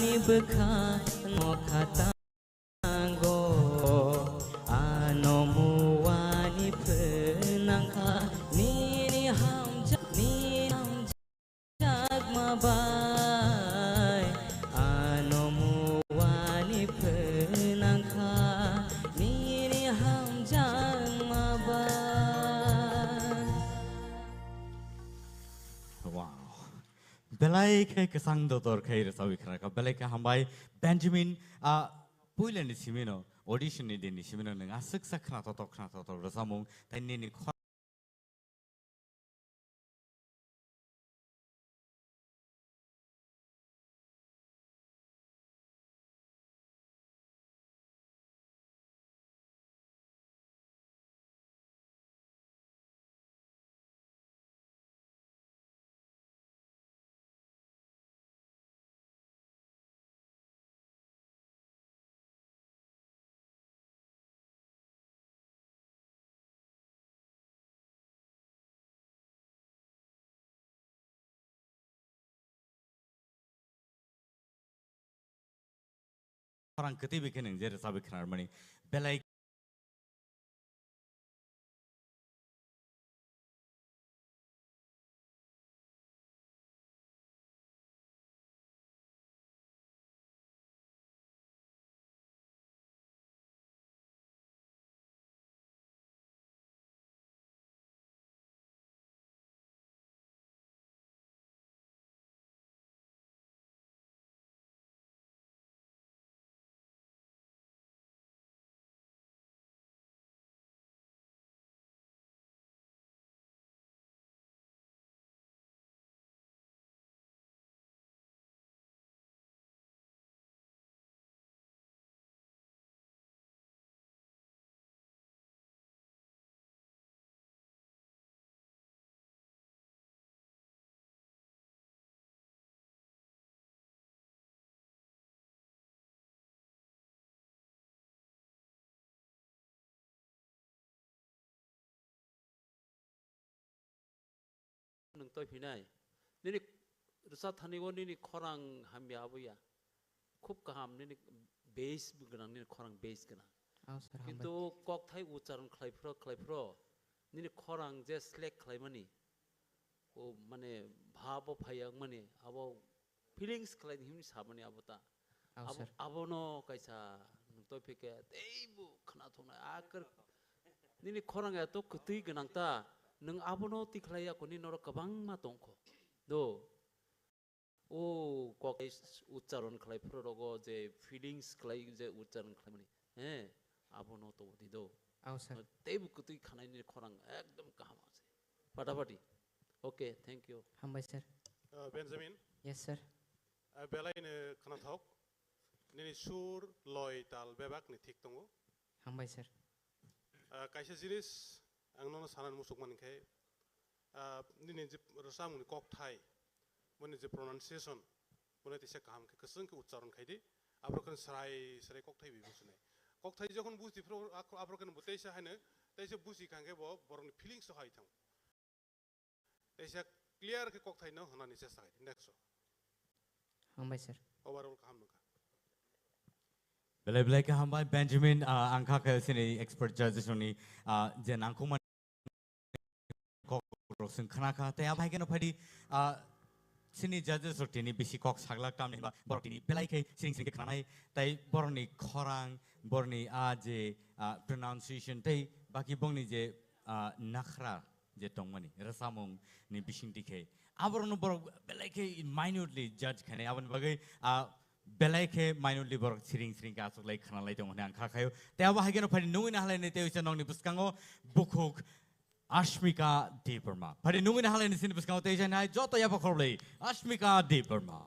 ni bkha no khatango ano muani phnangkha ni hamjak mabai ano muani phnangkha ni hamjak mabai. Wow. Belai ke kesang dotor ke rasawi khara ka belai ke hambai Benjamin puilen ni simino audition ni den ni simino nang asuk sakhna to rasamung tani ni orang ketibi ke nang je rasawi khara mani belai nung toy pinai nini rusa thani go nini khorang hamya abuya khub kaham nini base buganang nini khorang base gana kintu kok thai ucharon khlaifro nini khorang je select khlaimani o mane bhabo phayang mane abo feelings khlai himni sabani abota abono kaisa nung toy pike teibu khana thona akar nini khorang ya to kutui ganang ta nung abono tiklaya kuni noro kabang matongko do o kok ucharon khlai phrogo je feelings khlai je ucharon khlaimani abono to dido teibu kutui khanai ni khorang ekdom kaham ase patapati okay thank you hambai sir Benjamin yes sir belai ne khana thok nini sur loy tal bebak ni thik tongo hambai sir kaisa jinis angno sanan musuk mankai nini je rasam ni kok thai mone je pronunciation mone tise kaham ke keseng ke ucharon khaidi abrokan sarai kok thai bi busune kok thai jokhon buzi pro abrokan buteisa haine taise buzi kangke bo borong feelings so hai thang taise clear ke kok thai no hanani chesta kai next hambai sir overall kaham nuka belai belai ke hambai Benjamin angka ke sini expert judges ni je nangko man rosung khana kha te abai ke no phadi sini judges rotini bisi kok sagla kam ni ba bortini belai ke sing ke khana tai borni khorang borni je pronunciation tai baki bongni je nakhra je tongmani rasamung ni bising dikhe aborno bor belai ke minutely judge khane abon bagai belai ke minutely bor siring ka asuk lai khana lai tong hang kha khayo te abai ke no phadi nungin halai ne te use nong ni buskango bukhuk Ashmika Deeperma. Pari nungin halin sin buskang teja nai jota ya pakorle Ashmika Deeperma.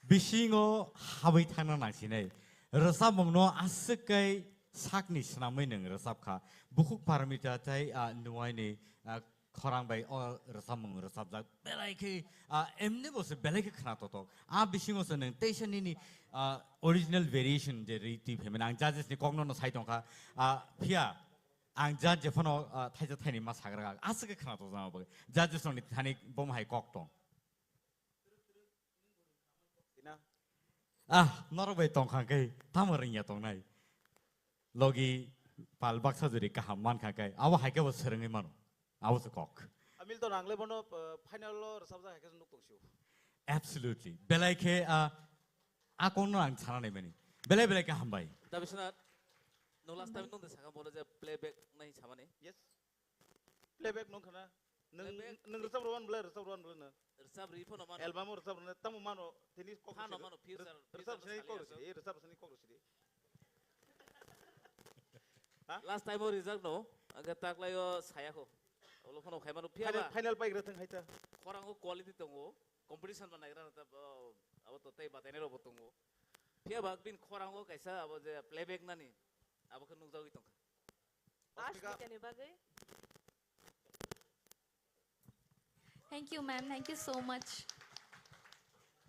Bishingo habi thana nangsine. Resab mongno asukai sakni senamai neng resab ka. Bukuk paramita tai nuai ni khorang bai o resab mong resab jak belai ke emne bose belai ke khana toto. Bishingo se neng station ini original variation je riti phemen ang judges ni kongno no sai tong ka phia ang judge phono thaija thaini ma sagra asukai khana to jama bage judges no ni thani bom hai kok tong. Norway tong khang kai tamaring ya tong nai logi pal baksa juri ka hamman khang kai awa haike bo serengai mano awa se kok amil to nangle bono final lo sabja haike nuk tong siu absolutely belai ke a kono ang chana nei mani belai ka hambai दा बिसना no last time no desaka bola je playback nahi chamane yes playback nong khana nang resab rowan na resab rifo no man album resab na tamu mano tenis kok no mano future resab sini kok sini resab sini kok sini last time o result no aga tak layo saya ko olo phono khai mano pia final pai grathang haita korang ko quality tongo competition ba nagra ta abo to tai batene ro botongo pia bag bin korang ko kaisa abo je playback nani abo kan nuk jawi tong Thank you, ma'am. Thank you so much.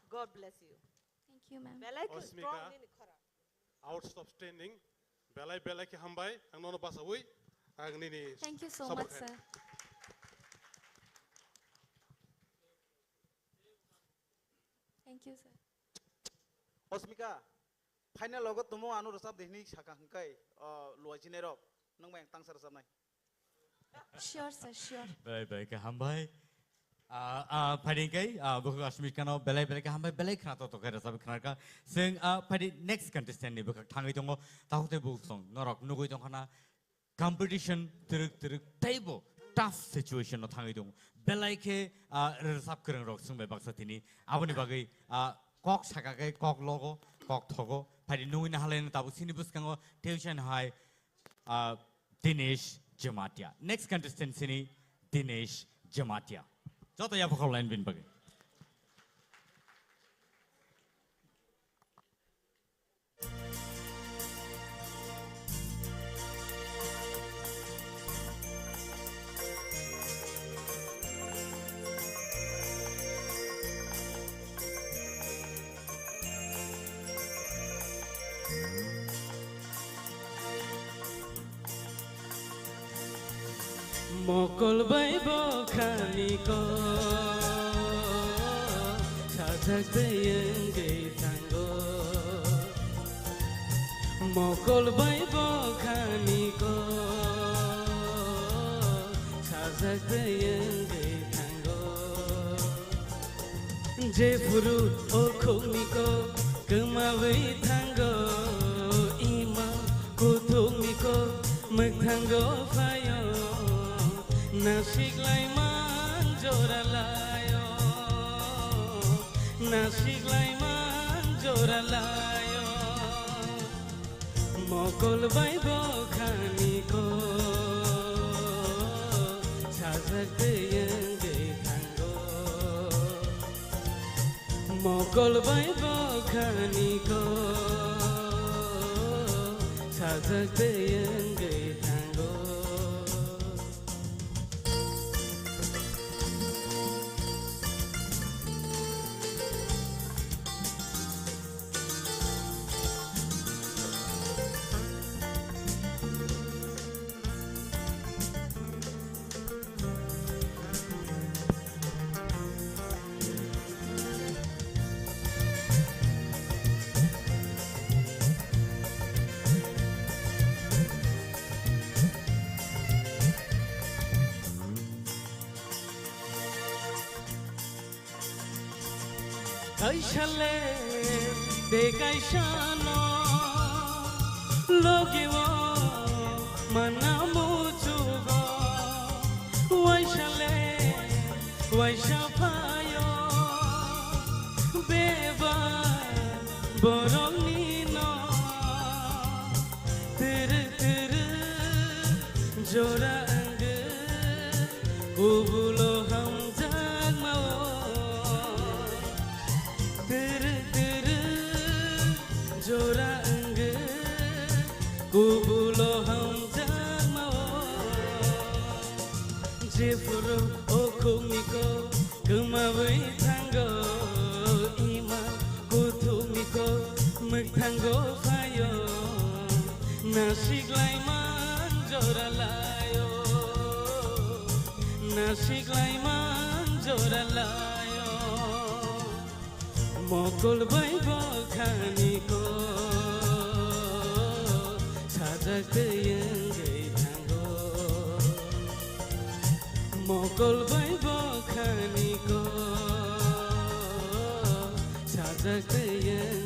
God bless you. Thank you, ma'am. Osmika, outstanding. Belai ke hambai, ang nono pasawui, ang nini. Thank you so much, sir. Thank you, sir. Osmika, final logo tumo anu resab dehni saka hangkai luai cinero nang mayang tang resab nai. Sure, sir. Sure. belai ka hambai Pading kai buku Osmika no belai ka hambai belai khana to kai resab khana ka sing padi next contestant ni buka thangai tongo tahute buk song norok nugoi tong khana competition teruk table tough situation no thangai tong belai ke resab kereng rok sung be baksa tini aboni bagai kok saka kai kok logo kok thogo padi nungui na halen tabu sini buskango tuition high Dinesh Jamatia next contestant sini Dinesh Jamatia Joto ya pokok lain bin bagai Mokol bai bokhani ko sajak deyeng ge tango Mokol bai bokhani ko sajak deyeng ge tango Je furu o khogni ko kemabai tango ima kuthogni ko magthango fayo Nasik laiman jora layo Nasik laiman jora layo Mokol bai bokhani ko sajak deyeng ge tango Mokol bai bokhani ko sajak deyeng ge tango Kaishale de kaishano logiwo manamu chugo waishale waishapayo beba borongino tir jora ang ubulo ham jagmao bubulo hamjama jefuro okungiko gemabai tanggo ima kutumiko mektango fayo nasiglai manjoralayo nasiglai manjoralayo mokol bai bakhaniko sajagtayenggai thango mokol bai bakhaniko sajagtayeng